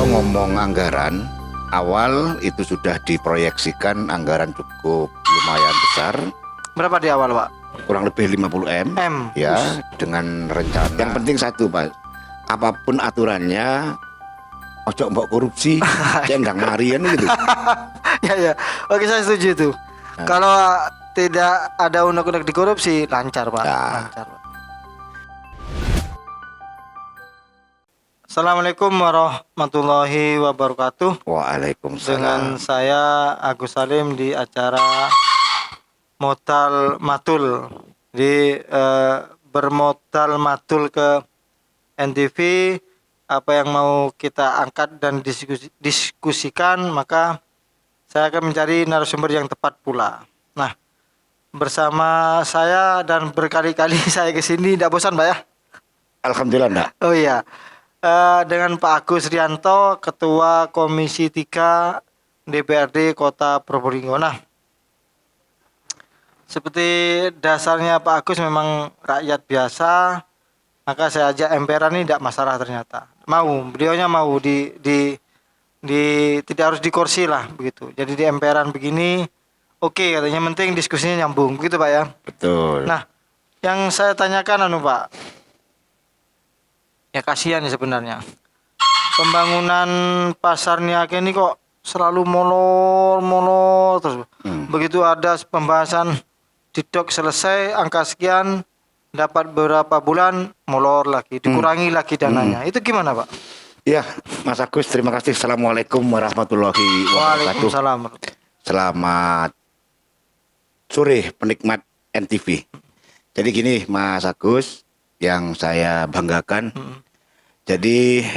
ngomong anggaran, awal itu sudah diproyeksikan anggaran cukup lumayan besar. Berapa di awal, Pak? Kurang lebih 50 M. Ya, dengan rencana. Yang penting satu, Pak. Apapun aturannya, ojo mbok korupsi, cendang marian gitu. Ya. Oke, saya setuju itu. Kalau tidak ada undang-undang di korupsi, lancar, Pak. Lancar, Pak. Assalamualaikum warahmatullahi wabarakatuh. Waalaikumsalam. Dengan saya Agus Salim di acara Modal Matul, bermodal matul ke NTV. Apa yang mau kita angkat dan diskusikan, maka saya akan mencari narasumber yang tepat pula. Nah, bersama saya dan berkali-kali saya kesini, tidak bosan, Pak ya? Alhamdulillah, enggak. Oh iya, dengan Pak Agus Rianto, Ketua Komisi 3 DPRD Kota Probolinggo. Nah, seperti dasarnya Pak Agus memang rakyat biasa, maka saya ajak emperan ini tidak masalah ternyata. Beliaunya mau tidak harus di kursi lah begitu. Jadi di emperan begini, oke, katanya, penting diskusinya nyambung, begitu Pak ya. Betul. Nah, yang saya tanyakan Pak, ya kasihan ya sebenarnya. Pembangunan pasar Niaga ini kok selalu molor terus. Begitu ada pembahasan didok selesai angka sekian, dapat beberapa bulan molor lagi, dikurangi lagi dananya. Itu gimana, Pak? Ya, Mas Agus, terima kasih. Assalamualaikum warahmatullahi wabarakatuh. Waalaikumsalam. Selamat sore penikmat NTV. Jadi gini, Mas Agus, yang saya banggakan. Jadi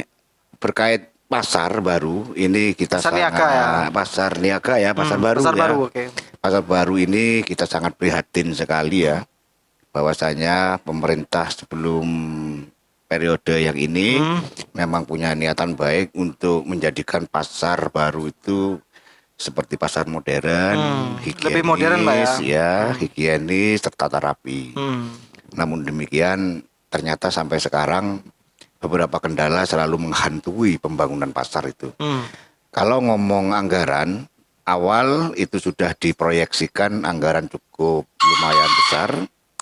berkait pasar baru ini kita Pasar Niaga ya? Pasar Niaga ya, pasar baru pasar ya. baru, oke. Pasar baru ini kita sangat prihatin sekali ya, bahwasanya pemerintah sebelum periode yang ini memang punya niatan baik untuk menjadikan pasar baru itu seperti pasar modern, higienis, lebih modern, Pak ya, higienis, tertata rapi. Namun demikian ternyata sampai sekarang beberapa kendala selalu menghantui pembangunan pasar itu. Kalau ngomong anggaran, awal itu sudah diproyeksikan anggaran cukup lumayan besar.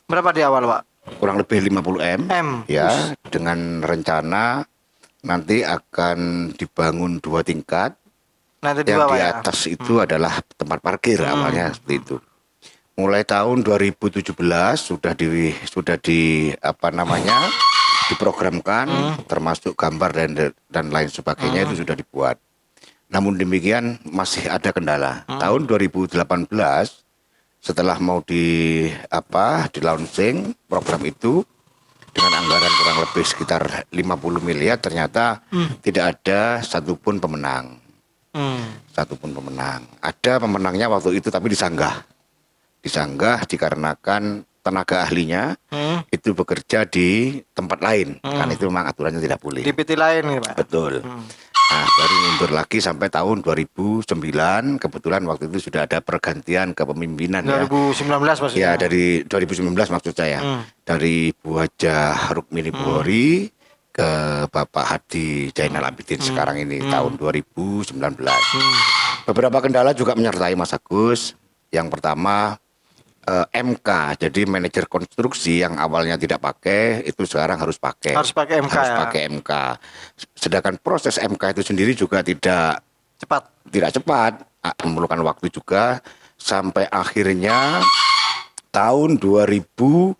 Berapa di awal, Pak? Kurang lebih 50 M. Ya, dengan rencana nanti akan dibangun 2 tingkat. Nanti yang di di atas itu adalah tempat parkir awalnya seperti itu. Mulai tahun 2017 sudah diprogramkan, termasuk gambar dan lain sebagainya itu sudah dibuat. Namun demikian masih ada kendala. Tahun 2018 setelah mau di launching program itu dengan anggaran kurang lebih sekitar 50 miliar, ternyata tidak ada satupun pemenang. Satupun pemenang. Ada pemenangnya waktu itu tapi disanggah dikarenakan tenaga ahlinya itu bekerja di tempat lain, kan itu memang aturannya tidak boleh. Di PT lain nih, Pak. Betul. Nah, baru mundur lagi sampai tahun 2009, kebetulan waktu itu sudah ada pergantian kepemimpinan 2019 maksudnya. Ya, dari 2019 maksud saya. Dari Bu Haja Rukmini Buhori ke Bapak Hadi Zainal Abidin sekarang ini tahun 2019. Beberapa kendala juga menyertai Mas Agus. Yang pertama MK, jadi manajer konstruksi yang awalnya tidak pakai itu sekarang harus pakai. Harus pakai MK. Pakai MK. Sedangkan proses MK itu sendiri juga tidak cepat, memerlukan waktu juga sampai akhirnya tahun 2019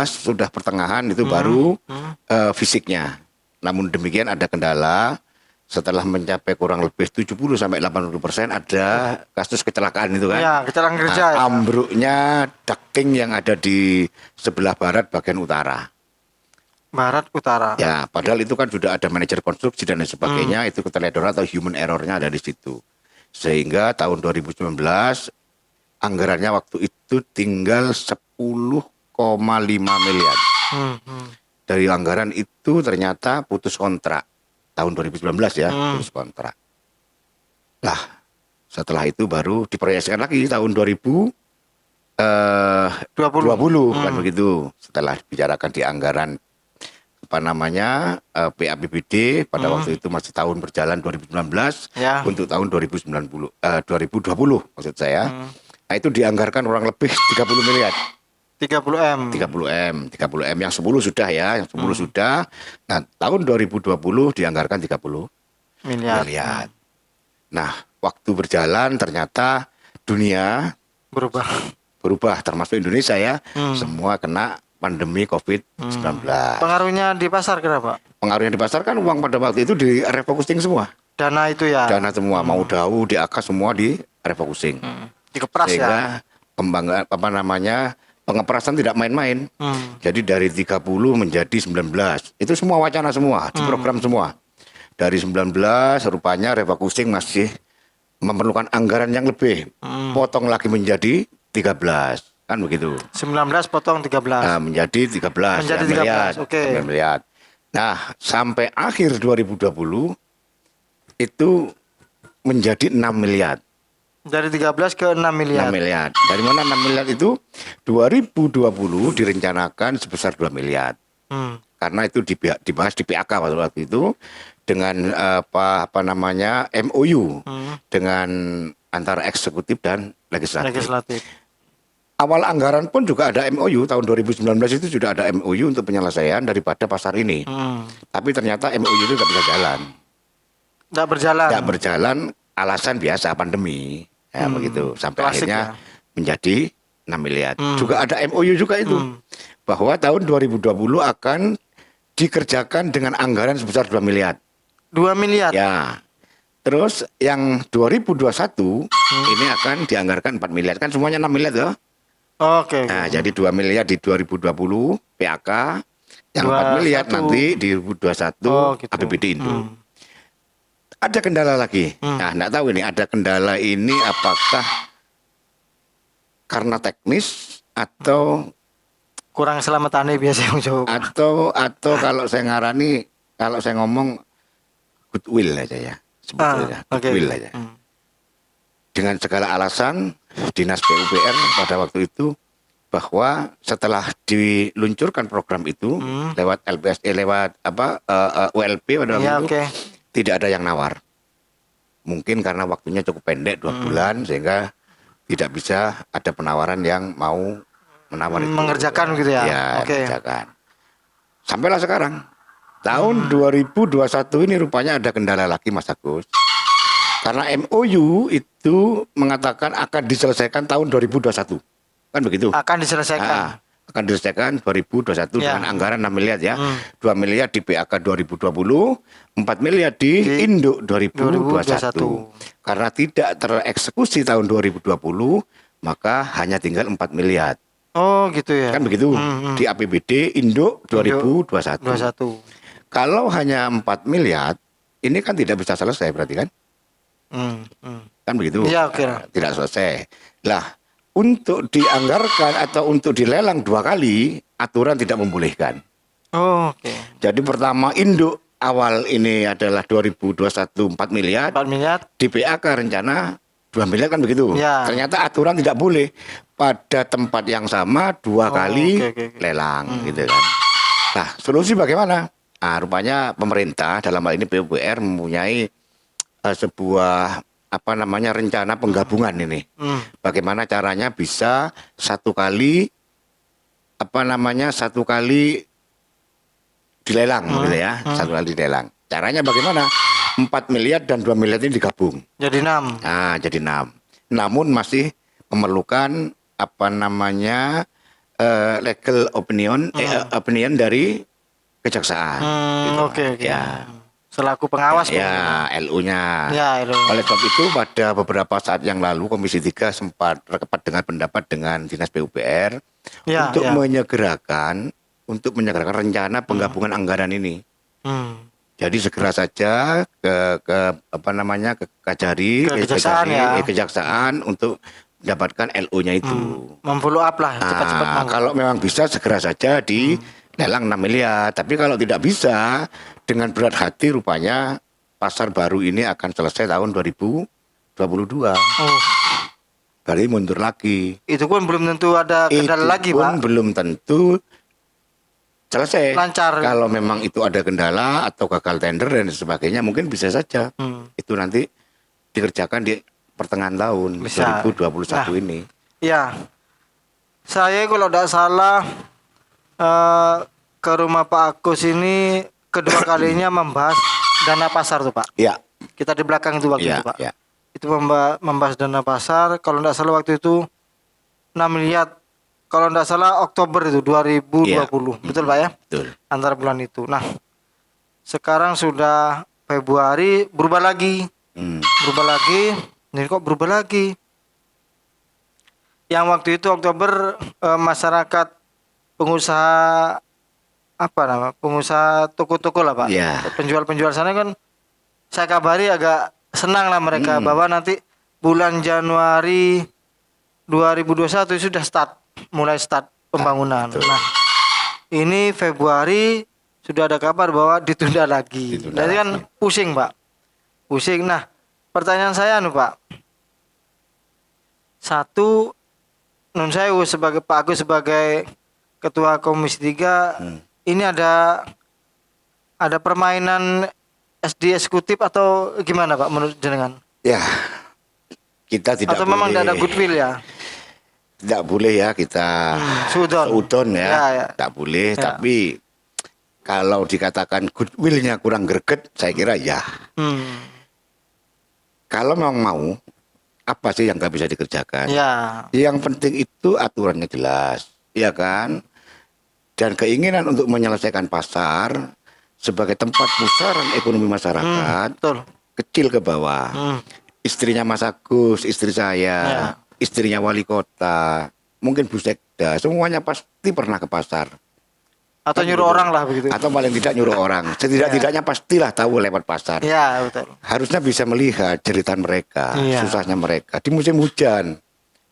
sudah pertengahan itu baru fisiknya. Namun demikian ada kendala. Setelah mencapai kurang lebih 70-80% ada kasus kecelakaan itu kan. Ya, kecelakaan kerja. Ambruknya ducting yang ada di sebelah barat bagian utara. Barat utara. Ya, padahal itu kan sudah ada manajer konstruksi dan lain sebagainya, itu keteledoran atau human errornya ada di situ. Sehingga tahun 2019 anggarannya waktu itu tinggal 10,5 miliar. Dari anggaran itu ternyata putus kontrak. Tahun 2019 ya, putus kontrak. Lah, setelah itu baru diproyeksikan lagi tahun 2020 kan begitu. Setelah dibicarakan di anggaran PABBD pada waktu itu masih tahun berjalan 2019 Ya. untuk tahun 2020 maksud saya. Nah, itu dianggarkan kurang lebih 30 miliar. 30 M. 30 M yang 10 sudah ya, yang 10 sudah. Nah, tahun 2020 dianggarkan 30 miliar. miliar. Nah, waktu berjalan ternyata dunia berubah termasuk Indonesia ya. Semua kena pandemi COVID-19. Pengaruhnya di pasar kenapa? Pengaruhnya di pasar kan uang pada waktu itu di refocusing semua. Dana itu ya. Dana semua mau DAU, DAK semua di refocusing. Dikepras Sehingga ya. pengeprasan tidak main-main. Jadi dari 30 menjadi 19. Itu semua wacana semua, diprogram semua. Dari 19 rupanya refocusing masih memerlukan anggaran yang lebih. Potong lagi menjadi 13. Kan begitu. 19 potong 13. Nah, menjadi 13. Menjadi ya, 13, oke. Melihat. Nah, sampai akhir 2020 itu menjadi 6 miliar. Dari 13 ke 6 miliar. 6 miliar. Dari mana 6 miliar itu? 2020 direncanakan sebesar 2 miliar. Karena itu dibahas di PAK pada waktu itu dengan MOU dengan antara eksekutif dan legislatif. Awal anggaran pun juga ada MOU tahun 2019 itu sudah ada MOU untuk penyelesaian daripada pasar ini. Tapi ternyata MOU itu tidak bisa jalan. Tidak berjalan. Tidak berjalan alasan biasa pandemi. Ya begitu. Sampai Klasik akhirnya ya. menjadi 6 miliar. Juga ada MOU juga itu. Bahwa tahun 2020 akan dikerjakan dengan anggaran sebesar 2 miliar. 2 miliar. Ya. Terus yang 2021 ini akan dianggarkan 4 miliar. Kan semuanya 6 miliar ya. Oke. Nah, jadi 2 miliar di 2020 PAK, yang 4 miliar 21. nanti di 2021 gitu. APBD Indo. Ada kendala lagi. Nah, enggak tahu ini ada kendala ini apakah karena teknis atau Kurang selamatane biasa yang jawab. atau kalau saya ngomong goodwill aja ya. Sebetulnya goodwill aja. Dengan segala alasan Dinas PUPR pada waktu itu bahwa setelah diluncurkan program itu lewat LPSE ULP pada waktu itu tidak ada yang nawar. Mungkin karena waktunya cukup pendek 2 bulan sehingga tidak bisa ada penawaran yang mau menawar itu. Mengerjakan gitu ya. Ya, mengerjakan. Sampailah sekarang tahun 2021 ini rupanya ada kendala lagi Mas Agus. Karena MOU itu mengatakan akan diselesaikan tahun 2021. Kan begitu? Akan diselesaikan. Akan diselesaikan 2021 dengan anggaran 6 miliar ya. 2 miliar di PAK 2020, 4 miliar di Induk 2021. Karena tidak tereksekusi tahun 2020, maka hanya tinggal 4 miliar. Oh gitu ya. Kan begitu? Di APBD Induk 2021. Kalau hanya 4 miliar, ini kan tidak bisa selesai berarti kan? Kan begitu? Iya, oke. Tidak selesai. Lah, untuk dianggarkan atau untuk dilelang 2 kali, aturan tidak membolehkan. Oh, oke. Jadi pertama induk awal ini adalah 2021 4 miliar. 4 miliar. Di PAK rencana 2 miliar kan begitu. Ya. Ternyata aturan tidak boleh pada tempat yang sama 2 kali lelang gitu kan. Nah, solusi bagaimana? Nah, rupanya pemerintah dalam hal ini PUPR mempunyai sebuah rencana penggabungan ini. Bagaimana caranya bisa satu kali dilelang gitu ya. Satu kali dilelang. Caranya bagaimana? 4 miliar dan 2 miliar ini digabung. Jadi 6. Nah, jadi 6. Namun masih memerlukan legal opinion dari kejaksaan. Gitu. Oke. Ya. Selaku pengawas ya, LU-nya. Ya, LU. Oleh sebab itu pada beberapa saat yang lalu Komisi 3 sempat rapat dengan pendapat dengan Dinas PUPR untuk menyegerakan rencana penggabungan anggaran ini. Jadi segera saja ke Kajari, kejaksaan untuk mendapatkan LU-nya itu. Memfollow up lah cepat-cepat. Kalau memang bisa segera saja dilelang 6 miliar. Tapi kalau tidak bisa, dengan berat hati rupanya pasar baru ini akan selesai tahun 2022. Berarti mundur lagi. Itu pun belum tentu ada kendala lagi, Pak. Itu pun belum tentu selesai. lancar. Kalau memang itu ada kendala atau gagal tender dan sebagainya, mungkin bisa saja itu nanti dikerjakan di pertengahan tahun Bisa. 2021 ini. Ya, saya kalau tidak salah ke rumah Pak Agus ini kedua kalinya membahas dana pasar tuh Pak. Iya. Kita di belakang itu waktu Iya. itu Pak. Iya. Itu membahas dana pasar. Kalau tidak salah waktu itu 6 miliar. Kalau tidak salah Oktober itu 2020. Betul Pak ya? Betul. Antara bulan itu. Nah, sekarang sudah Februari berubah lagi. Berubah lagi. Ini kok berubah lagi? Yang waktu itu Oktober masyarakat pengusaha apa nama? Pengusaha toko-toko lah Pak. Iya. Penjual-penjual sana kan saya kabari agak senang lah mereka bahwa nanti bulan Januari 2021 sudah mulai start pembangunan. Betul. Nah, ini Februari sudah ada kabar bahwa ditunda lagi. Ditunda Jadi kan lagi. pusing Pak. Pusing. Nah, pertanyaan saya Pak. Satu, nun saya sebagai Pak Agus sebagai Ketua Komisi 3, ini ada permainan SD eksekutif atau gimana Pak menurut jenengan? Ya, kita tidak Atau boleh. memang tidak ada goodwill ya? Tidak boleh ya kita Seudon. seudon ya. Ya. Tidak boleh. Ya. Tapi kalau dikatakan goodwillnya kurang greget, saya kira ya. Kalau memang mau, apa sih yang nggak bisa dikerjakan? Ya. Yang penting itu aturannya jelas, ya kan? Dan keinginan untuk menyelesaikan pasar sebagai tempat pusaran ekonomi masyarakat, Betul. kecil ke bawah. Istrinya Mas Agus, istri saya, istrinya wali kota, mungkin Bu Sekda, semuanya pasti pernah ke pasar. Atau Kan nyuruh begitu. orang lah begitu. Atau paling tidak nyuruh orang. Setidak-tidaknya pastilah tahu lewat pasar. Ya, betul. Harusnya bisa melihat jeritan mereka, Iya. susahnya mereka. Di musim hujan,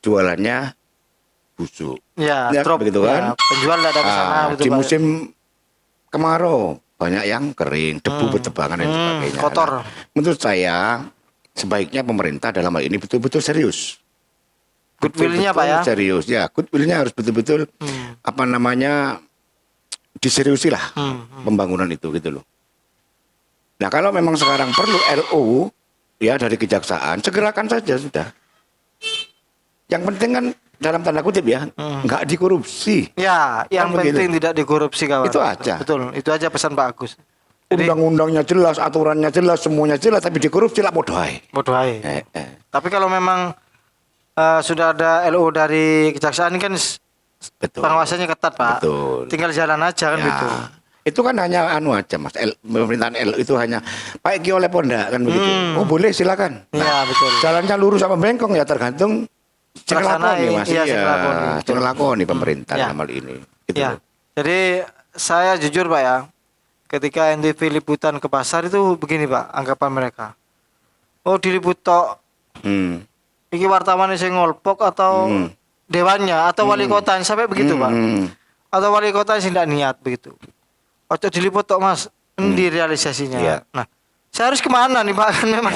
jualannya busuk. Ya, Ya, drop. begitu kan? Ya, penjual tidak ada ke sana betul Di Pak. musim kemarau, banyak yang kering, debu bertebangan dan sebagainya. kotor. Nah, menurut saya, sebaiknya pemerintah dalam hal ini betul-betul serius. Goodwill-nya Pak ya. Betul-betul serius, ya. Goodwill-nya harus betul-betul, diseriusi lah pembangunan itu gitu loh. Nah kalau memang sekarang perlu LO ya dari kejaksaan, segerakan saja sudah. Yang penting kan dalam tanda kutip ya, nggak dikorupsi. Ya, yang Kan begitu. penting tidak dikorupsi kawan. Itu aja. Betul, itu aja pesan Pak Agus. Jadi Undang-undangnya jelas, aturannya jelas, semuanya jelas, tapi dikorupsi lah bodoh ae. bodoh aja. Eh. Tapi kalau memang sudah ada LO dari kejaksaan ini kan Betul. pengawasannya ketat Pak. Betul. Tinggal jalan aja kan Ya. gitu. Itu kan hanya anu aja Mas, pemerintahan L itu hanya Pak Iki oleh Pondak kan begitu. Oh boleh silakan. Iya, betul. Jalannya lurus sama bengkong ya tergantung sing lakoni Mas. Iya, sing lakoni. Sing lakoni pemerintah Ya. dalam hal ini. Gitu Ya. loh. Jadi saya jujur Pak ya, ketika NTV liputan ke pasar itu begini Pak, anggapan mereka. Oh diliput tok, Hmm. iki wartawan sing ngolpok atau dewannya atau wali kota sampai begitu Pak. Atau wali kota sing tidak niat begitu. Ojo diliput tok Mas, endi realisasinya. Iya. Nah, saya harus kemana nih Pak? Kan memang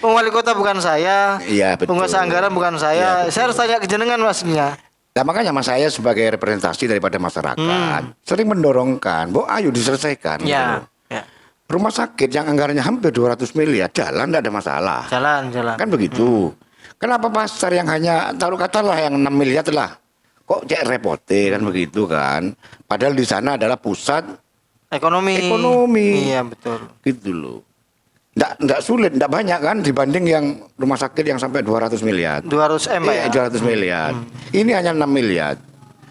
wali kota bukan saya, Iya, betul. penguasa anggaran bukan saya. Iya, betul. Saya harus tanya ke jenengan Masnya. Nah makanya Mas saya sebagai representasi daripada masyarakat sering mendorongkan, bu ayo diselesaikan. gitu loh. Ya. Rumah sakit yang anggarannya hampir 200 miliar jalan tidak ada masalah. Jalan. Kan begitu. Kenapa pasar yang hanya taruh katalah yang 6 miliar lah. Kok cek repote kan begitu kan. Padahal di sana adalah pusat Ekonomi. Iya betul. gitu loh. Nggak sulit, nggak banyak kan dibanding yang rumah sakit yang sampai 200 miliar. 200 M Pak ya. 200 miliar. Ini hanya 6 miliar.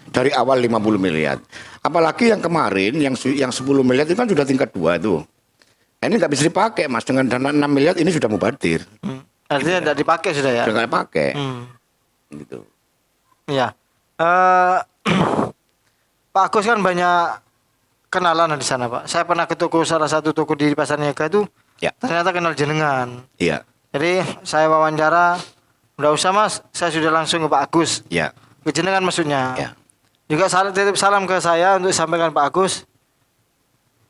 Dari awal 50 miliar. Apalagi yang kemarin yang 10 miliar itu kan sudah tingkat 2 tuh. Nah, ini nggak bisa dipakai Mas dengan dana 6 miliar ini sudah mubadir. Artinya tidak dipakai sudah ya. Sudah nggak pakai. Gitu. Iya. Pak Agus kan banyak kenalan di sana Pak. Saya pernah ke toko salah satu toko di Pasar Niaga itu. Ya. Ternyata kenal jenengan. Iya. Jadi saya wawancara, nggak usah Mas, saya sudah langsung ke Pak Agus. Iya. Ke jenengan maksudnya. Ya. Juga titip salam ke saya untuk sampaikan Pak Agus.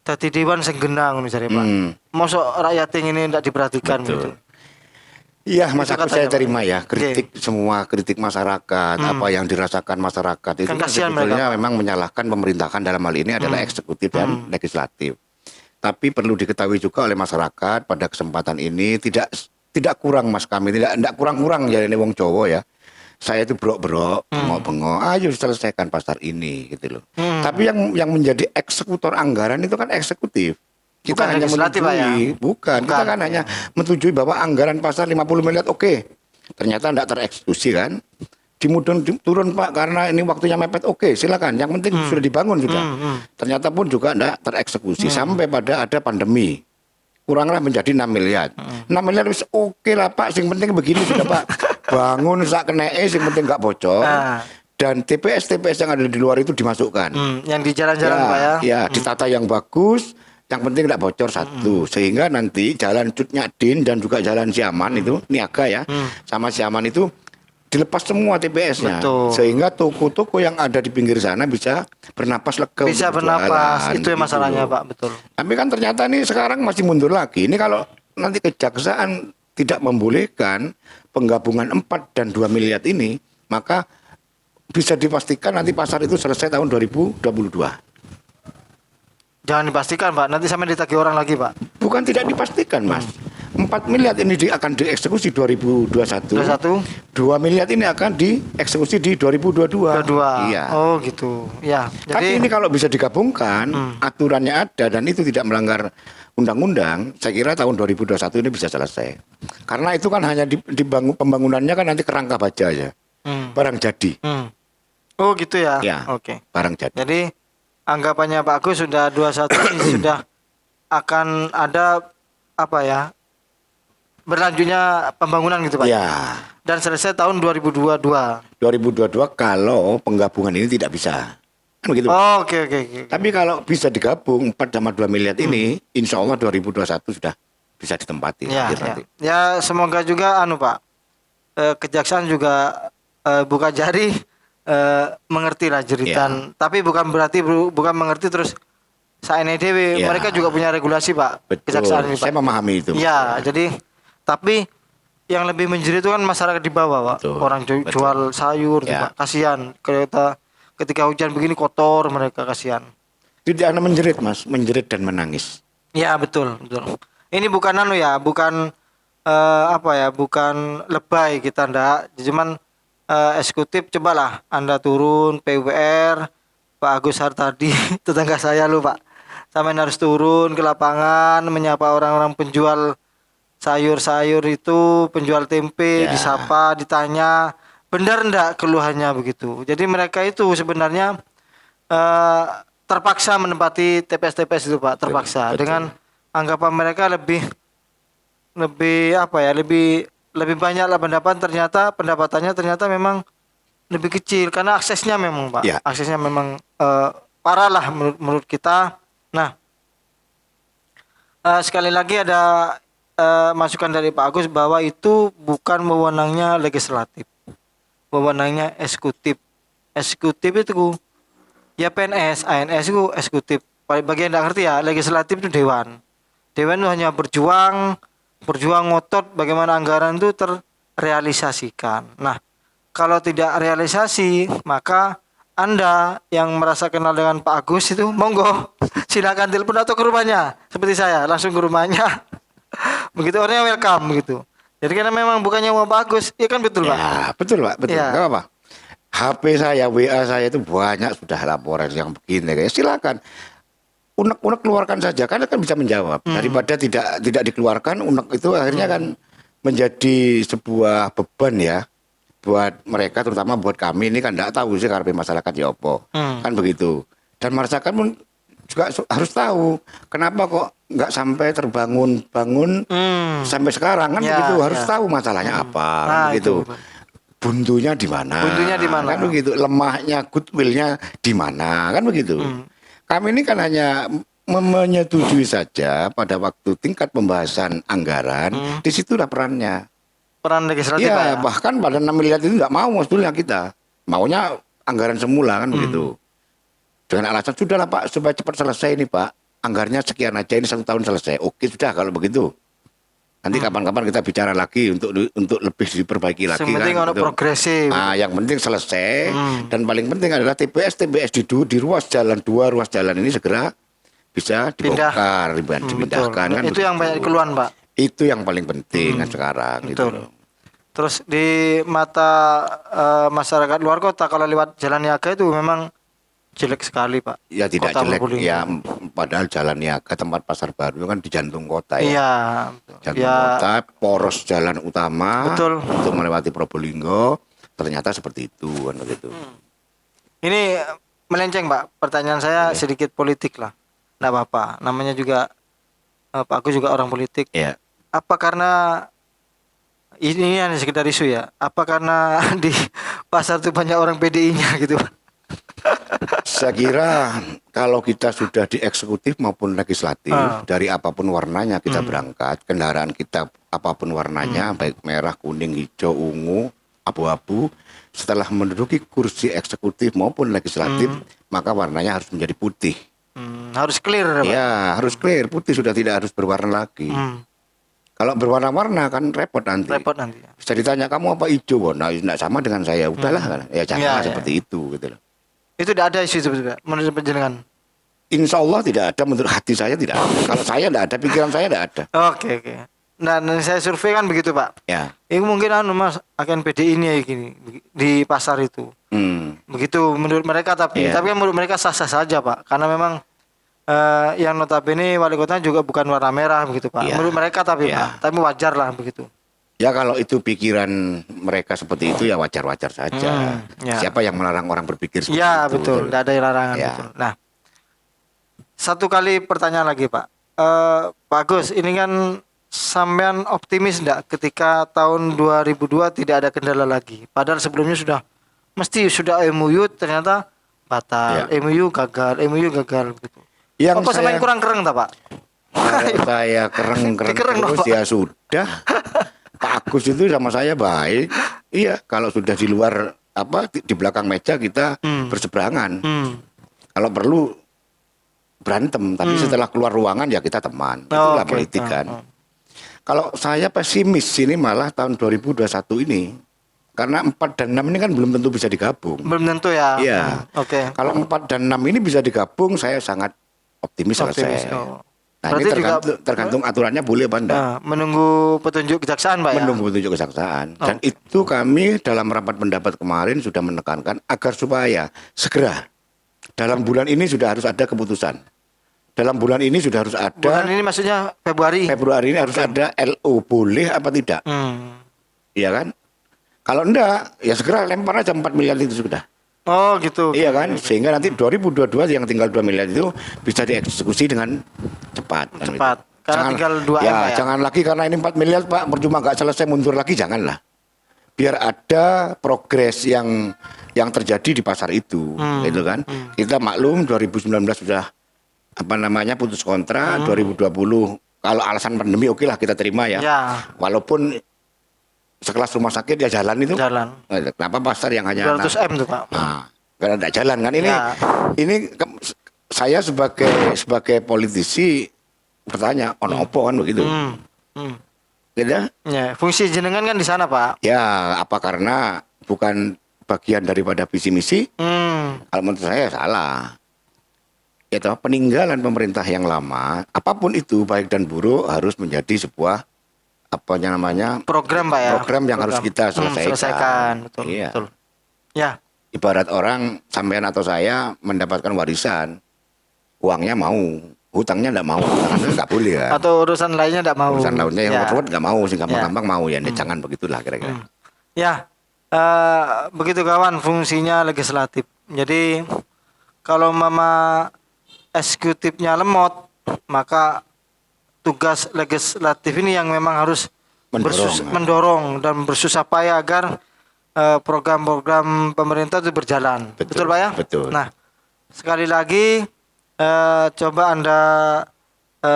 Dadi dewan sing genang misalnya Pak. Mosok rakyat ini tidak diperhatikan Betul. gitu. Iya, Mas Itu Agus, katanya, saya Pak. terima ya kritik, semua kritik masyarakat, apa yang dirasakan masyarakat itu Kan kan kasihan sebetulnya mereka, Pak. memang menyalahkan pemerintahan dalam hal ini adalah eksekutif dan legislatif. Tapi perlu diketahui juga oleh masyarakat pada kesempatan ini tidak kurang, Mas, kami tidak kurang-kurang ya, ini wong Jawa ya. Saya itu berok-berok, bengok-bengok, ayo selesaikan pasar ini gitu loh. Tapi yang menjadi eksekutor anggaran itu kan eksekutif. Kita Bukan hanya legislatif, Pak, ya? menyetujui, bukan. Kita kan hanya menyetujui bahwa anggaran pasar 50 miliar oke. Ternyata tidak tereksekusi kan. Dimudun turun Pak karena ini waktunya mepet, oke silakan. Yang penting sudah dibangun sudah. Ternyata pun juga tidak tereksekusi sampai pada ada pandemi. Kuranglah menjadi 6 miliar. 6 miliar wis oke lah Pak, yang penting begini sudah Pak. Bangun sak keneke yang penting nggak bocor. Dan TPS yang ada di luar itu dimasukkan. Yang di jalan-jalan, Ya, Pak ya. ya ditata yang bagus, yang penting tidak bocor satu. Sehingga nanti jalan Cut Nyadin dan juga jalan Siaman itu Niaga ya, sama Siaman itu dilepas semua TPS-nya. Betul. Sehingga toko-toko yang ada di pinggir sana bisa bernapas lega. Bisa untuk bernapas, jualan, itu yang masalahnya, gitu. Pak, betul. Tapi kan ternyata nih sekarang masih mundur lagi. Ini kalau nanti kejaksaan tidak membolehkan penggabungan 4 dan 2 miliar ini, maka bisa dipastikan nanti pasar itu selesai tahun 2022. Jangan dipastikan, Pak. Nanti sampai ditagih orang lagi, Pak. Bukan tidak dipastikan, Mas. 4 miliar ini akan dieksekusi 2021. 2 miliar ini akan dieksekusi di 2022. Iya. Oh, gitu. Ya. Tapi ini kalau bisa digabungkan, aturannya ada dan itu tidak melanggar undang-undang, saya kira tahun 2021 ini bisa selesai. Karena itu kan hanya dibangun, pembangunannya kan nanti kerangka baja aja. Barang jadi. Oh, gitu ya. Ya. Oke. Barang jadi. Jadi anggapannya Pak Agus sudah 21 ini sudah akan ada apa ya? Berlanjutnya pembangunan gitu, Pak. Ya. Dan selesai tahun 2022. 2022 kalau penggabungan ini tidak bisa. Kan begitu. Oh, oke. Tapi kalau bisa digabung 4 sama 2 miliar ini, insya Allah 2021 sudah bisa ditempati. Ya, nanti. ya, semoga juga Pak, kejaksaan juga buka jari, mengerti lah jeritan. Tapi bukan berarti bukan mengerti terus SNEDW. Ya. Mereka juga punya regulasi, Pak. Betul. Kejaksaan ini, Pak. Saya memahami itu. Ya, jadi tapi yang lebih menjerit itu kan masyarakat di bawah, Pak. Betul. Orang jual sayur, tuh, Ya. Pak. Kasihan ketika hujan begini kotor mereka, kasihan. Tidak ada menjerit, Mas, menjerit dan menangis. Ya, betul. Ini bukan bukan bukan lebay kita ndak. Cuman eksekutif, cobalah Anda turun PUPR, Pak Agus Hartadi, tetangga saya lu, Pak. Sampai harus turun ke lapangan menyapa orang-orang penjual sayur-sayur itu, penjual tempe, Ya. disapa, ditanya, benar ndak keluhannya begitu. Jadi mereka itu sebenarnya terpaksa menempati TPS-TPS itu, Pak, terpaksa. Betul. Dengan anggapan mereka lebih lebih banyak lah pendapatannya ternyata memang lebih kecil karena aksesnya memang, Pak. Ya. Aksesnya memang parah lah menurut kita. Nah, sekali lagi ada masukan dari Pak Agus bahwa itu bukan wewenangnya legislatif, wewenangnya eksekutif. Eksekutif itu ya PNS, ANS itu eksekutif. Bagi yang tidak ngerti ya, legislatif itu dewan. Dewan itu hanya berjuang ngotot bagaimana anggaran itu terrealisasikan. Nah, kalau tidak realisasi, maka Anda yang merasa kenal dengan Pak Agus itu monggo silakan telepon atau ke rumahnya seperti saya, langsung ke rumahnya. Begitu orangnya welcome begitu. Jadi karena memang bukannya mau Pak Agus, ya kan betul, Pak? Ya, betul, Pak, betul. Ya. Enggak apa-apa. HP saya, WA saya itu banyak sudah laporan yang begini. Kayak silakan. Unek-unek keluarkan saja, karena kan bisa menjawab. Daripada tidak dikeluarkan, unek itu akhirnya kan menjadi sebuah beban ya buat mereka, terutama buat kami ini kan tidak tahu sih karena masyarakat ya opo. Kan begitu. Dan masyarakat pun juga harus tahu kenapa kok nggak sampai terbangun sampai sekarang kan Ya, begitu. Harus ya. tahu masalahnya apa kan Nah, begitu. itu. Buntunya di mana? Buntunya di mana? Kan begitu. Lemahnya, goodwillnya di mana? Kan begitu. Kami ini kan hanya menyetujui saja pada waktu tingkat pembahasan anggaran, disitulah perannya. Peran legislatif, Pak, Iya, ya? bahkan pada 6 miliar itu nggak mau sebetulnya kita. Maunya anggaran semula kan begitu. Dengan alasan sudahlah Pak, supaya cepat selesai ini Pak. Anggarannya sekian aja, ini 1 tahun selesai. Oke sudah kalau begitu. Nanti kapan-kapan kita bicara lagi untuk lebih diperbaiki lagi Yang penting kan. ono gitu. progresif. Yang penting selesai dan paling penting adalah TBS di ruas jalan 2 ruas jalan ini segera bisa dibongkar, dipindahkan kan. Itu yang banyak keluhan, Pak. Itu yang paling penting kan sekarang gitu Betul. loh. Terus di mata masyarakat luar kota kalau lewat Jalan Niaga itu memang jelek sekali, Pak. Ya tidak Kota jelek Probolinggo. ya, padahal Jalan Niaga tempat pasar baru kan di jantung kota ya. Iya. Jantung Ya, kota, poros jalan utama Betul. untuk melewati Probolinggo, ternyata seperti itu kan begitu. ini melenceng, Pak. Pertanyaan saya sedikit politik lah. Nggak apa-apa. Namanya juga Pak Agus juga orang politik. Ya. Apa karena ini hanya sekedar isu ya? Apa karena di pasar itu banyak orang PDI-nya gitu, Pak? Saya kira kalau kita sudah di eksekutif maupun legislatif, dari apapun warnanya kita berangkat, kendaraan kita apapun warnanya, baik merah, kuning, hijau, ungu, abu-abu, setelah menduduki kursi eksekutif maupun legislatif, maka warnanya harus menjadi putih. Harus clear, Pak. Ya, harus clear, putih sudah tidak harus berwarna lagi. Kalau berwarna-warna kan repot nanti. Repot nanti. Bisa ditanya kamu apa hijau? Nah, tidak sama dengan saya. Udahlah, kan. Ya janganlah Ya. seperti itu gitu loh. Itu tidak ada isu itu, Pak, menurut penjenengan. Insya Allah tidak ada, menurut hati saya tidak ada. Kalau saya tidak ada, pikiran saya tidak ada. Oke. Nah, saya survei kan begitu, Pak. Ya. Ini mungkin Mas akan PDI ini ya gini di pasar itu. Begitu menurut mereka tapi Iya. kan menurut mereka sah-sah saja, Pak. Karena memang yang notabene wali kota juga bukan warna merah begitu, Pak. Iya. Menurut mereka tapi Iya. Pak, tapi wajar lah begitu. Ya kalau itu pikiran mereka seperti itu ya wajar-wajar saja. Ya. Siapa yang melarang orang berpikir seperti Ya, itu? betul. Tidak ada larangan, Ya. betul. Nah, satu kali pertanyaan lagi, Pak. Pak Agus, ini kan sampean optimis enggak ketika tahun 2002 tidak ada kendala lagi? Padahal sebelumnya sudah MOU ternyata batal, Ya. MOU gagal begitu. Yang Apa sampean kurang kereng tak, Pak? Kalau saya kereng Dikereng dong, terus Pak. ya sudah. Pak Agus itu sama saya baik. Iya, kalau sudah di luar di belakang meja kita berseberangan. Kalau perlu berantem, tapi setelah keluar ruangan ya kita teman. Itulah oke. politik kan. Kalau saya pesimis ini malah tahun 2021 ini. Karena 4 dan 6 ini kan belum tentu bisa digabung. Belum tentu ya. Iya. Oke. Kalau 4 dan 6 ini bisa digabung, saya sangat optimis selesai. Oh. Nah, ini Berarti juga tergantung aturannya boleh apa enggak. menunggu petunjuk kejaksaan, Pak, ya. Menunggu petunjuk kejaksaan. Dan itu kami dalam rapat pendapat kemarin sudah menekankan agar supaya segera dalam bulan ini sudah harus ada keputusan. Dalam bulan ini sudah harus ada. Bulan ini maksudnya Februari. Februari ini harus ada LO boleh apa tidak? Iya kan? Kalau enggak, ya segera lempar aja 4 miliar itu sudah. Oh, gitu. Iya kan? Sehingga nanti 2022 yang tinggal 2 miliar itu bisa dieksekusi dengan cepat. kan Cepat. gitu. Karena tinggal 2 M, ya, Pak, ya. jangan lagi karena ini 4 miliar Pak, percuma nggak selesai mundur lagi, janganlah. Biar ada progres yang terjadi di pasar itu, gitu kan? Kita maklum 2019 sudah putus kontrak, 2020 kalau alasan pandemi oke lah kita terima ya. Ya. Walaupun sekelas rumah sakit ya jalan itu. Jalan. Kenapa pasar yang hanya 200 M tuh, Pak. Nah, karena tidak jalan kan ini. Ya. Saya sebagai politisi bertanya, ono opo kan begitu. Gitu? Ya, fungsi jenengan kan di sana, Pak. Ya, apa karena bukan bagian daripada visi misi? Kalau menurut saya salah. Ya toh, peninggalan pemerintah yang lama, apapun itu baik dan buruk harus menjadi sebuah Program, Pak, ya. program yang harus kita selesaikan. Betul, Iya. betul. Ya. Ibarat orang sampean atau saya mendapatkan warisan, uangnya mau, hutangnya enggak mau, karena nggak boleh ya. Atau urusan lainnya tidak mau. Urusan lainnya yang Ya. ruwet nggak mau, sih gampang-gampang mau ya. Jangan begitulah kira-kira. Ya, begitu kawan fungsinya legislatif. Jadi kalau mama eksekutifnya lemot, maka tugas legislatif ini yang memang harus mendorong dan bersusah payah agar program-program pemerintah itu berjalan. Betul, Pak ya? Betul. Nah, sekali lagi coba Anda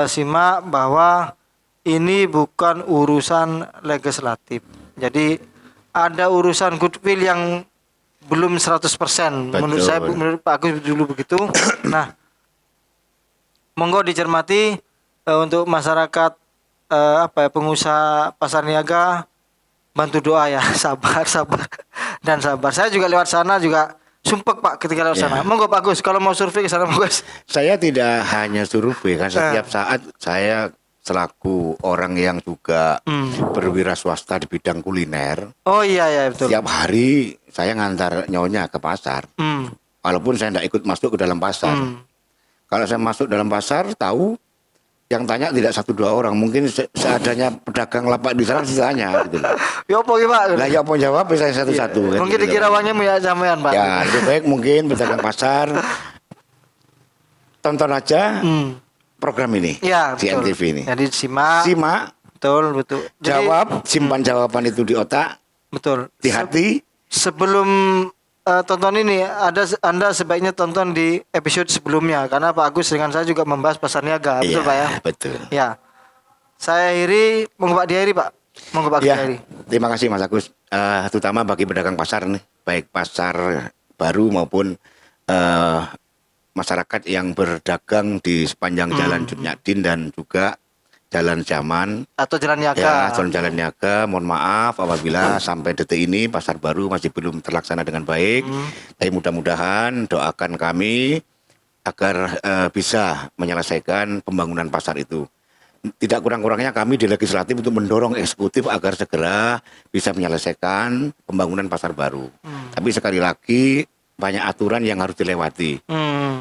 simak bahwa ini bukan urusan legislatif. Jadi ada urusan goodwill yang belum 100%. Menurut saya, menurut Pak Agus dulu begitu. Nah, monggo dicermati untuk masyarakat pengusaha pasar niaga bantu doa ya, sabar dan sabar. Saya juga lewat sana juga sumpek Pak ketika lewat sana. Monggo Pak Gus kalau mau survei ke sana Pak Gus. Saya tidak hanya survei kan setiap saat saya selaku orang yang juga berwira swasta di bidang kuliner. Oh iya betul. Setiap hari saya ngantar nyonya ke pasar. Walaupun saya tidak ikut masuk ke dalam pasar. Kalau saya masuk dalam pasar tahu yang tanya tidak 1-2 orang, mungkin seadanya pedagang lapak di sana ditanya gitu. Ya apa Pak? Lah ya apa jawab saya satu-satu kan. Mungkin gitu. dikira wannya ya sampean Pak. Ya, lebih baik mungkin pedagang pasar tonton aja program ini Ya, di betul. MTV ini. Jadi simak. Betul. Jadi, Jawab, simpan jawaban itu di otak, betul. di hati. Sebelum tonton ini, Anda sebaiknya tonton di episode sebelumnya karena Pak Agus dengan saya juga membahas pasar niaga, betul Iya, Pak ya? betul. Ya. Saya akhiri, monggo Pak diakhiri Pak. Monggo Pak Ya, diakhiri. terima kasih Mas Agus. Terutama bagi pedagang pasar nih, baik pasar baru maupun masyarakat yang berdagang di sepanjang Jalan Jum'yadin dan juga Jalan Zaman. Atau jalan niaga. Ya, Jalan Niaga. Mohon maaf apabila sampai detik ini pasar baru masih belum terlaksana dengan baik. Tapi mudah-mudahan doakan kami agar bisa menyelesaikan pembangunan pasar itu. Tidak kurang-kurangnya kami di legislatif untuk mendorong eksekutif agar segera bisa menyelesaikan pembangunan pasar baru. Tapi sekali lagi banyak aturan yang harus dilewati.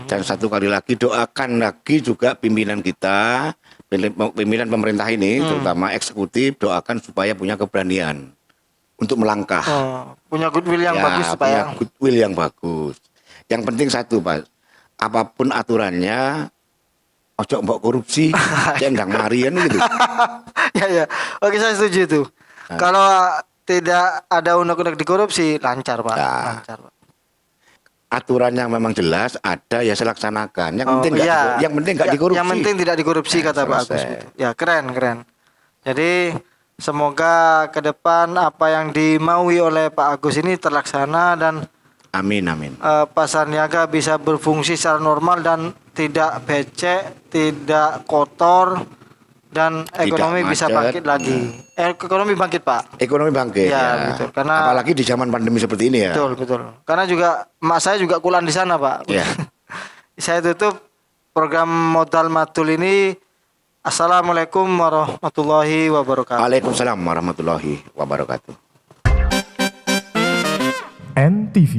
Dan satu kali lagi doakan lagi juga pimpinan kita, pimpinan pemerintah ini, terutama eksekutif, doakan supaya punya keberanian untuk melangkah. Punya goodwill yang bagus Pak ya. Punya goodwill yang bagus. Yang penting satu Pak, apapun aturannya, ojo mbok korupsi, cendang marian gitu. Ya. Oke saya setuju itu. Kalau tidak ada undang-undang di korupsi, lancar Pak. Lancar Pak. Aturan yang memang jelas ada ya selaksanakan. Yang penting nggak dikorupsi. Yang penting tidak dikorupsi kata Pak Agus. Ya keren. Jadi semoga ke depan apa yang dimaui oleh Pak Agus ini terlaksana dan Amin. pasar niaga bisa berfungsi secara normal dan tidak becek, tidak kotor dan ekonomi bisa bangkit lagi. Ekonomi bangkit Pak. Ekonomi bangkit Ya, betul. Karena apalagi di zaman pandemi seperti ini ya. Betul. Karena juga emak saya juga kuliah di sana, Pak. Iya. Saya tutup program Modal Matul ini. Assalamualaikum warahmatullahi wabarakatuh. Waalaikumsalam warahmatullahi wabarakatuh. NTV